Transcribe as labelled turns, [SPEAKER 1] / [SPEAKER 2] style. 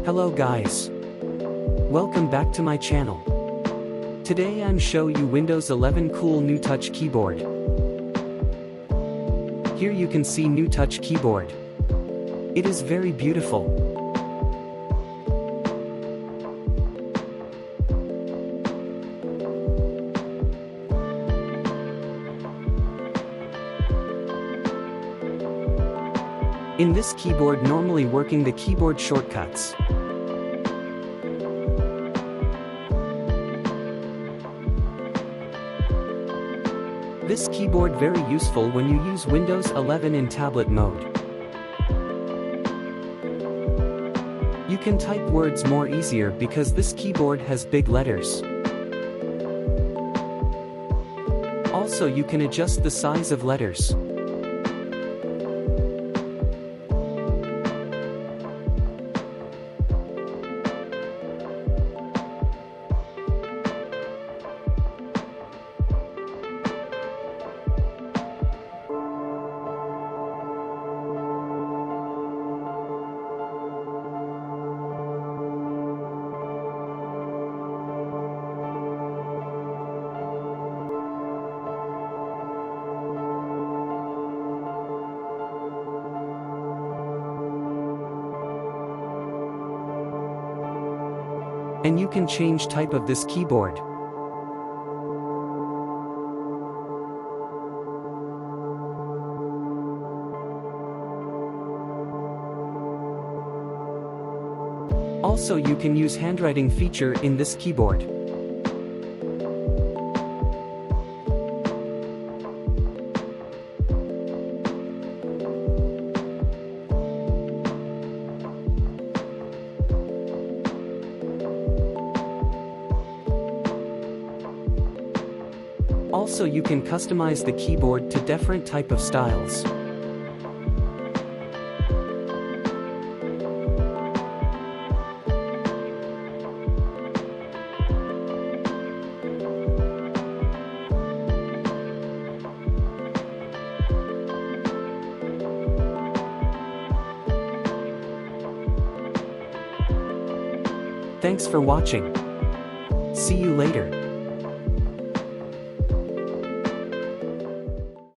[SPEAKER 1] Hello guys. Welcome back to my channel. Today I'm show you Windows 11 cool new touch keyboard. Here you can see new touch keyboard. It is very beautiful. In this keyboard normally working the keyboard shortcuts. This keyboard very useful when you use Windows 11 in tablet mode. You can type words more easier because this keyboard has big letters. Also you can adjust the size of letters. And you can change type of this keyboard. Also you can use handwriting feature in this keyboard. Also you can customize the keyboard to different type of styles. Thanks for watching. See you later.